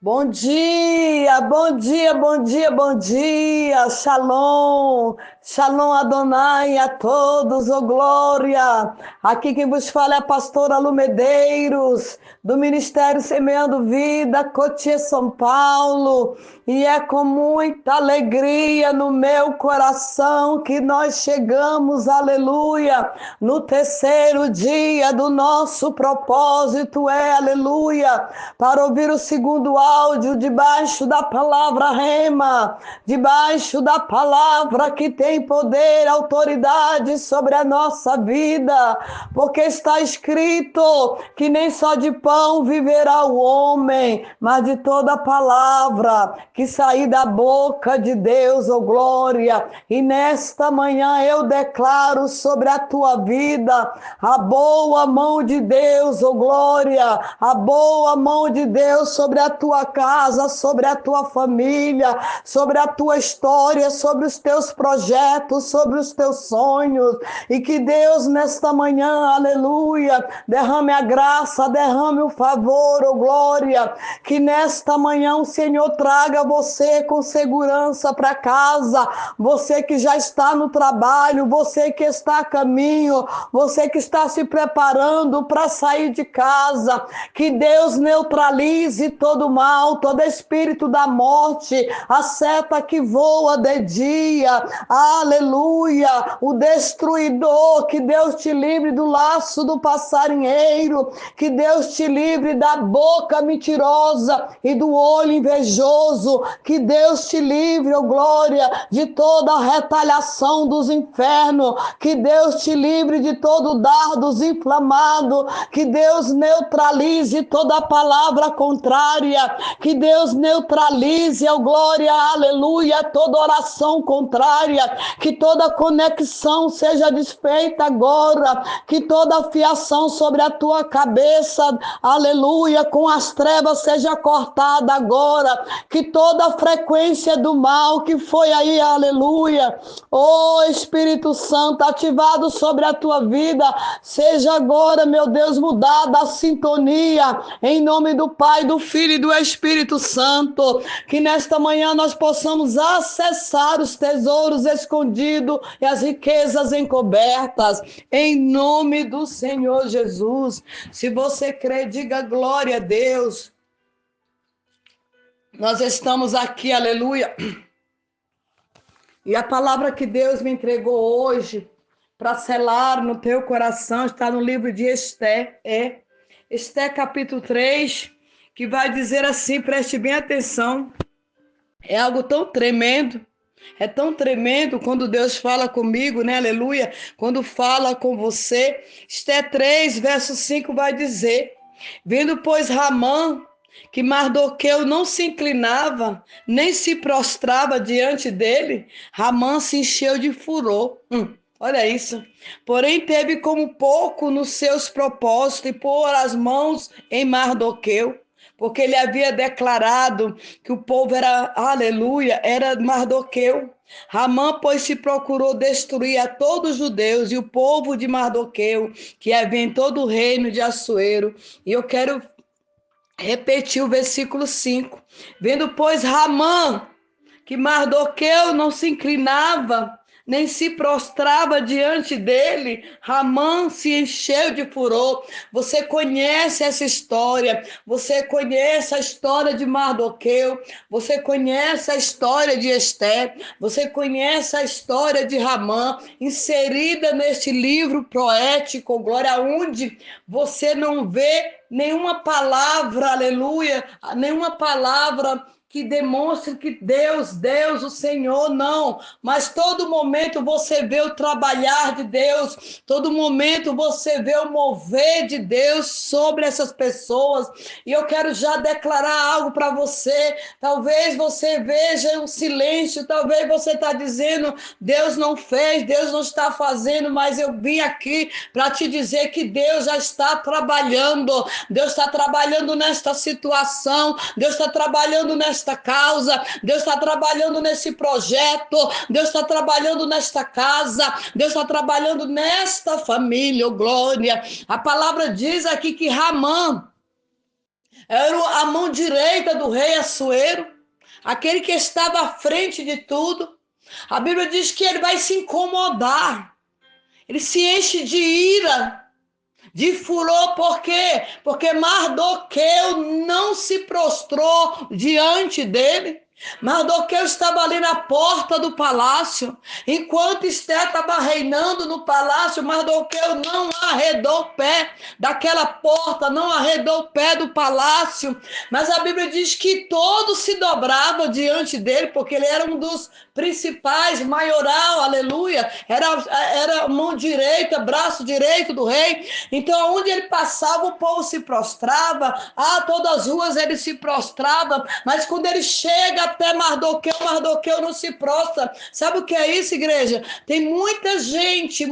Bom dia, bom dia, bom dia, bom dia. Shalom, shalom Adonai a todos, oh glória. Aqui quem vos fala é a pastora Lu Medeiros, do Ministério Semeando Vida, Cotia, São Paulo. E é com muita alegria no meu coração que nós chegamos, aleluia, no terceiro dia do nosso propósito, aleluia, para ouvir o segundo áudio debaixo da palavra rema, debaixo da palavra que tem poder, autoridade sobre a nossa vida, porque está escrito que nem só de pão viverá o homem, mas de toda palavra que sair da boca de Deus, oh glória. E nesta manhã eu declaro sobre a tua vida a boa mão de Deus, oh glória, a boa mão de Deus sobre a tua casa, sobre a tua família, sobre a tua história, sobre os teus projetos, sobre os teus sonhos. E que Deus nesta manhã, aleluia, derrame a graça, derrame o favor, oh glória. Que nesta manhã o Senhor traga você com segurança para casa, você que já está no trabalho, você que está a caminho, você que está se preparando para sair de casa. Que Deus neutralize todo mal, todo espírito da morte, a seta que voa de dia, aleluia, o destruidor. Que Deus te livre do laço do passarinheiro, que Deus te livre da boca mentirosa e do olho invejoso, que Deus te livre, oh glória, de toda a retaliação dos infernos, que Deus te livre de todo dardos inflamado, que Deus neutralize toda palavra contrária, que Deus neutralize, oh glória, aleluia, toda oração contrária, que toda conexão seja desfeita agora, que toda fiação sobre a tua cabeça, aleluia, com as trevas seja cortada agora, que toda frequência do mal que foi aí, aleluia, oh Espírito Santo, ativado sobre a tua vida, seja agora, meu Deus, mudada a sintonia, em nome do Pai, do Filho e do Espírito Santo, que nesta manhã nós possamos acessar os tesouros escondidos e as riquezas encobertas, em nome do Senhor Jesus. Se você crê, diga glória a Deus. Nós estamos aqui, aleluia. E a palavra que Deus me entregou hoje, para selar no teu coração, está no livro de Esté, Esté capítulo 3, que vai dizer assim, preste bem atenção. É algo tão tremendo, é tão tremendo quando Deus fala comigo, né? Aleluia. Quando fala com você. Esté 3, verso 5 vai dizer: vendo, pois, Ramã, que Mardoqueu não se inclinava, nem se prostrava diante dele, Ramã se encheu de furor. Olha isso. Porém, teve como pouco nos seus propósitos e pôr as mãos em Mardoqueu, porque ele havia declarado que o povo era, aleluia, era Mardoqueu. Ramã, pois, se procurou destruir a todos os judeus e o povo de Mardoqueu, que havia em todo o reino de Assuero. E eu quero repetir o versículo 5. Vendo, pois, Ramã, que Mardoqueu não se inclinava, nem se prostrava diante dele, Ramã se encheu de furor. Você conhece essa história, você conhece a história de Mardoqueu, você conhece a história de Esté, você conhece a história de Ramã, inserida neste livro poético, glória, onde você não vê nenhuma palavra, aleluia, nenhuma palavra que demonstre que Deus, o Senhor, não. Mas todo momento você vê o trabalhar de Deus, todo momento você vê o mover de Deus sobre essas pessoas. E eu quero já declarar algo para você. Talvez você veja um silêncio, talvez você está dizendo, Deus não fez, Deus não está fazendo, mas eu vim aqui para te dizer que Deus já está trabalhando, Deus está trabalhando nesta situação, Deus está trabalhando nesta causa, Deus está trabalhando nesse projeto, Deus está trabalhando nesta casa, Deus está trabalhando nesta família, oh glória. A palavra diz aqui que Ramã era a mão direita do rei Assuero, aquele que estava à frente de tudo. A Bíblia diz que ele vai se incomodar, ele se enche de ira, de furor. Por quê? Porque Mardoqueu não se prostrou diante dele. Mardoqueu estava ali na porta do palácio. Enquanto Esther estava reinando no palácio, Mardoqueu não arredou o pé daquela porta, não arredou o pé do palácio. Mas a Bíblia diz que todos se dobravam diante dele, porque ele era um dos principais, maioral, aleluia. Era mão direita, braço direito do rei. Então, onde ele passava, o povo se prostrava. Todas as ruas ele se prostrava. Mas quando ele chega até Mardoqueu, Mardoqueu não se prostra. Sabe o que é isso, igreja? Tem muita gente,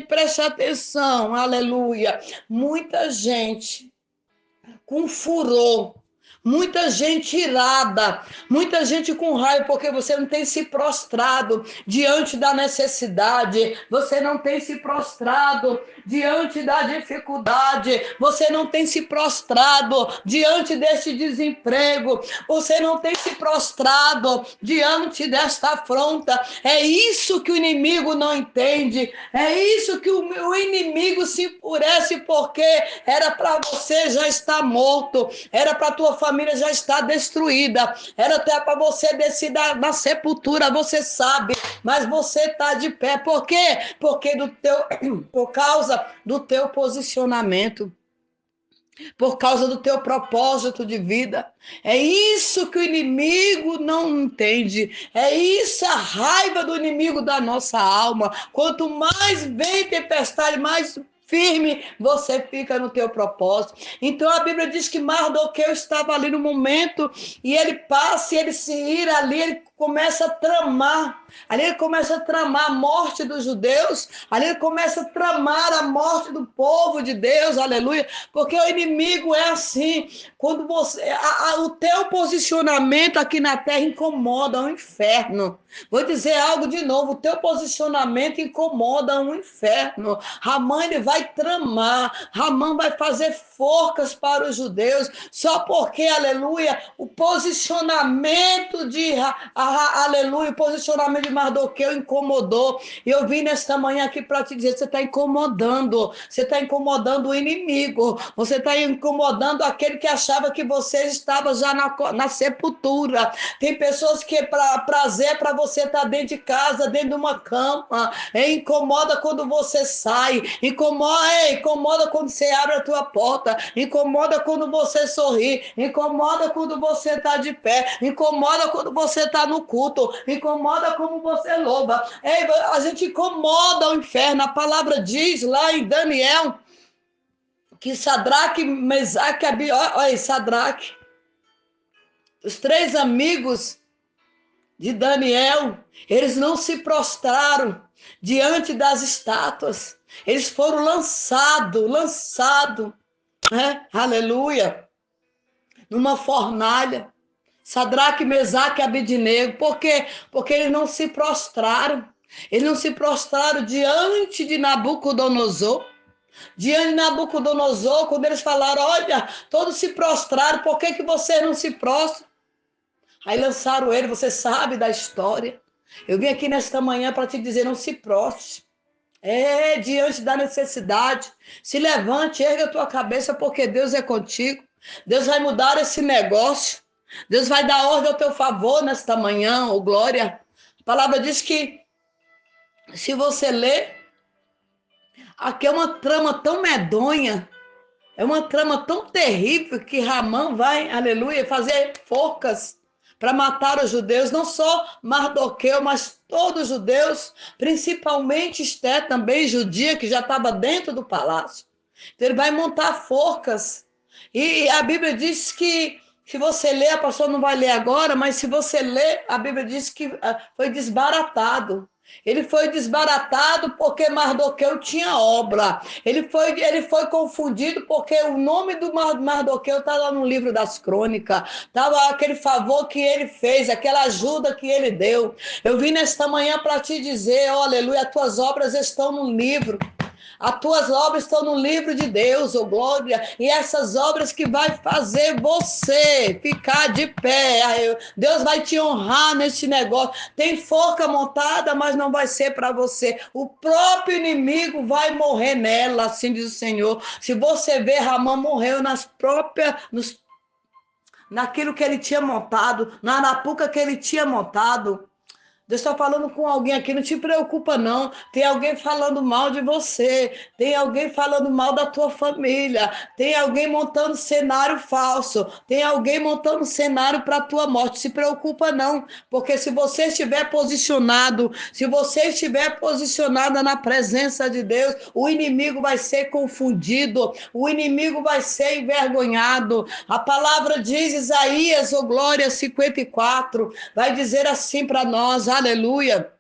preste atenção, aleluia. Muita gente com furor, muita gente irada, muita gente com raiva, porque você não tem se prostrado diante da necessidade, você não tem se prostrado diante da dificuldade, você não tem se prostrado diante deste desemprego, você não tem se prostrado diante desta afronta. É isso que o inimigo não entende, é isso que o inimigo se enfurece, porque era para você já estar morto, era para a tua família já estar destruída, era até para você descer da sepultura, você sabe, mas você está de pé. Por quê? Porque por causa do teu posicionamento, por causa do teu propósito de vida. É isso que o inimigo não entende. É isso a raiva do inimigo da nossa alma. Quanto mais vem tempestade, mais firme você fica no teu propósito. Então a Bíblia diz que Mardoqueu estava ali no momento, e ele passa, e ele se ira ali, ele começa a tramar. Ali ele começa a tramar a morte dos judeus, ali ele começa a tramar a morte do povo de Deus, aleluia, porque o inimigo é assim, quando você, o teu posicionamento aqui na terra incomoda o inferno. Vou dizer algo de novo, o teu posicionamento incomoda o inferno. Ramã, ele vai tramar, Ramã vai fazer forcas para os judeus, só porque, aleluia, o posicionamento de, aleluia, o posicionamento de Mardoqueu incomodou. E eu vim nesta manhã aqui para te dizer, você está incomodando o inimigo, você está incomodando aquele que achava que você estava já na sepultura. Tem pessoas que prazer para você estar dentro de casa, dentro de uma cama, incomoda quando você sai, incomoda quando você abre a tua porta, incomoda quando você sorri, incomoda quando você está de pé, incomoda quando você está no culto, incomoda como você louva. A gente incomoda o inferno. A palavra diz lá em Daniel que Sadraque, Mesaque, Sadraque, os três amigos de Daniel, eles não se prostraram diante das estátuas, eles foram lançados, né? Aleluia, numa fornalha. Sadraque, Mesaque e Abednego. Por quê? Porque eles não se prostraram. Eles não se prostraram diante de Nabucodonosor. Diante de Nabucodonosor, quando eles falaram, olha, todos se prostraram, por que vocês não se prostram? Aí lançaram ele, você sabe da história. Eu vim aqui nesta manhã para te dizer, não se prostre. Diante da necessidade, se levante, erga a tua cabeça, porque Deus é contigo. Deus vai mudar esse negócio. Deus vai dar ordem ao teu favor nesta manhã, oh glória. A palavra diz que, se você ler, aqui é uma trama tão medonha, é uma trama tão terrível, que Ramã vai, aleluia, fazer forcas para matar os judeus, não só Mardoqueu, mas todos os judeus, principalmente Esther, também judia, que já estava dentro do palácio. Então ele vai montar forcas. E a Bíblia diz que, se você ler, a pastora não vai ler agora, mas se você ler, a Bíblia diz que foi desbaratado. Ele foi desbaratado porque Mardoqueu tinha obra. Ele foi confundido porque o nome do Mardoqueu está lá no livro das crônicas. Estava aquele favor que ele fez, aquela ajuda que ele deu. Eu vim nesta manhã para te dizer, oh, aleluia, as tuas obras estão no livro. As tuas obras estão no livro de Deus, oh glória, e essas obras que vai fazer você ficar de pé. Deus vai te honrar nesse negócio. Tem forca montada, mas não vai ser para você. O próprio inimigo vai morrer nela, assim diz o Senhor. Se você ver, Ramã morreu naquilo que ele tinha montado, na arapuca que ele tinha montado. Deus está falando com alguém aqui, não te preocupa não, tem alguém falando mal de você, tem alguém falando mal da tua família, tem alguém montando cenário falso, tem alguém montando cenário para a tua morte, se preocupa não, porque se você estiver posicionado, se você estiver posicionada na presença de Deus, o inimigo vai ser confundido, o inimigo vai ser envergonhado. A palavra diz, Isaías, oh glória, 54, vai dizer assim para nós, aleluia,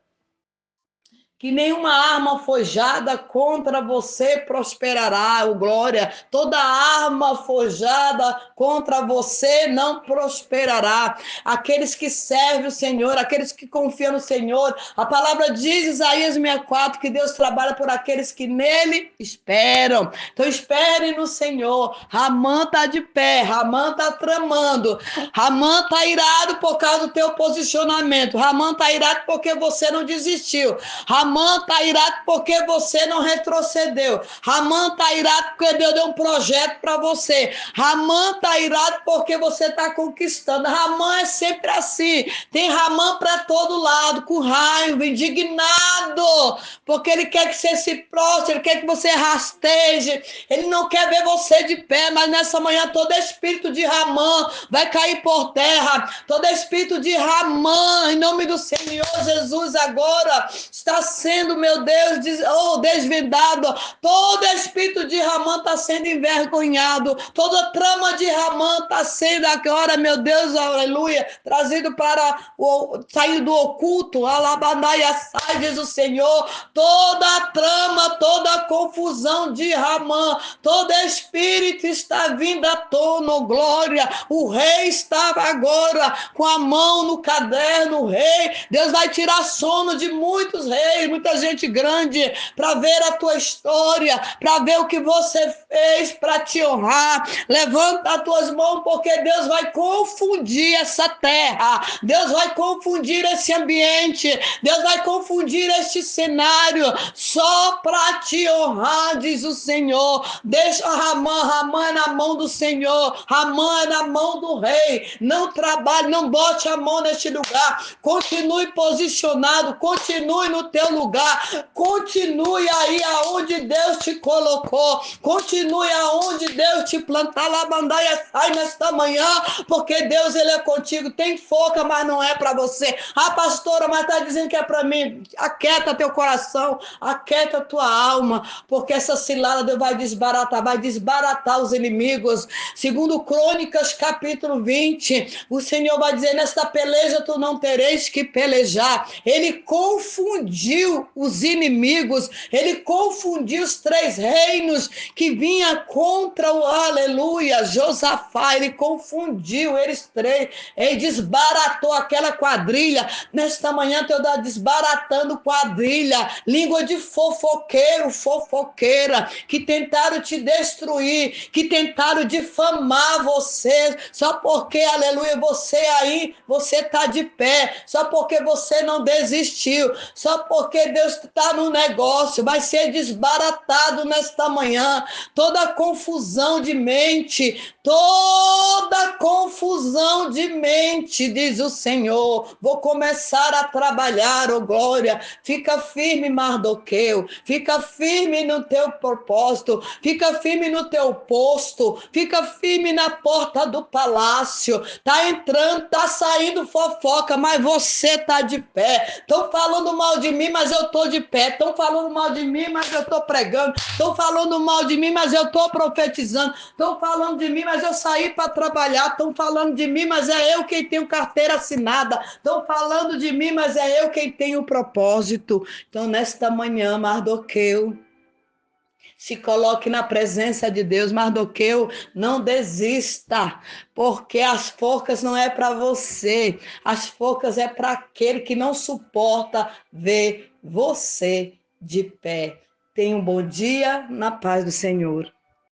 que nenhuma arma forjada contra você prosperará, oh glória. Toda arma forjada contra você não prosperará. Aqueles que servem o Senhor, aqueles que confiam no Senhor, a palavra diz, Isaías 64, que Deus trabalha por aqueles que nele esperam. Então espere no Senhor. Ramã está de pé, Ramã está tramando, Ramã está irado por causa do teu posicionamento, Ramã está irado porque você não desistiu, Ramã está irado porque você não retrocedeu. Ramã está irado porque Deus deu um projeto para você. Ramã está irado porque você está conquistando. Ramã é sempre assim. Tem Ramã para todo lado, com raiva, indignado, porque ele quer que você se prostre, ele quer que você rasteje. Ele não quer ver você de pé, mas nessa manhã todo espírito de Ramã vai cair por terra. Todo espírito de Ramã, em nome do Senhor Jesus, agora está sendo, meu Deus, desvendado. Todo espírito de Ramã está sendo envergonhado. Toda trama de Ramã está sendo agora, meu Deus, aleluia, trazido para sair do oculto. Alabandaia sai, diz o Senhor. Toda a trama, toda a confusão de Ramã, todo espírito está vindo à tona, oh glória. O rei estava agora com a mão no caderno, o rei. Deus vai tirar sono de muitos reis, muita gente grande, para ver a tua história, para ver o que você fez para te honrar. Levanta as tuas mãos, porque Deus vai confundir essa terra, Deus vai confundir esse ambiente, Deus vai confundir este cenário, só para te honrar, diz o Senhor. Deixa Ramã é na mão do Senhor, Ramã é na mão do rei. Não trabalhe, não bote a mão neste lugar, continue posicionado, continue no teu lugar, continue aí aonde Deus te colocou, continue aonde Deus te plantar. Labandaia sai nesta manhã, porque Deus, ele é contigo. Tem foca, mas não é para você. Ah, pastora, mas está dizendo que é para mim. Aquieta teu coração, aquieta tua alma, porque essa cilada Deus vai desbaratar os inimigos. Segundo Crônicas, capítulo 20, o Senhor vai dizer, nesta peleja tu não tereis que pelejar. Ele confundiu os inimigos, ele confundiu os três reinos que vinha contra o aleluia, Josafá, ele confundiu eles três, ele desbaratou aquela quadrilha. Nesta manhã eu estou desbaratando quadrilha, língua de fofoqueiro, fofoqueira, que tentaram te destruir, que tentaram difamar você, só porque, aleluia, você está de pé, só porque você não desistiu, só porque Deus está no negócio. Vai ser desbaratado nesta manhã toda confusão de mente, toda confusão de mente, diz o Senhor. Vou começar a trabalhar, oh glória. Fica firme, Mardoqueu, fica firme no teu propósito, fica firme no teu posto, fica firme na porta do palácio. Tá entrando, tá saindo fofoca, mas você tá de pé. Estão falando mal de mim, mas eu tô de pé. Estão falando mal de mim, mas eu tô pregando. Estão falando mal de mim, mas eu tô profetizando. Estão falando de mim, mas eu saí para trabalhar. Estão falando de mim, mas é eu quem tenho carteira assinada. Estão falando de mim, mas é eu quem tenho propósito. Então, nesta manhã, Mardoqueu, se coloque na presença de Deus. Mardoqueu, não desista, porque as forcas não é para você, as forcas é para aquele que não suporta ver você de pé. Tenha um bom dia na paz do Senhor.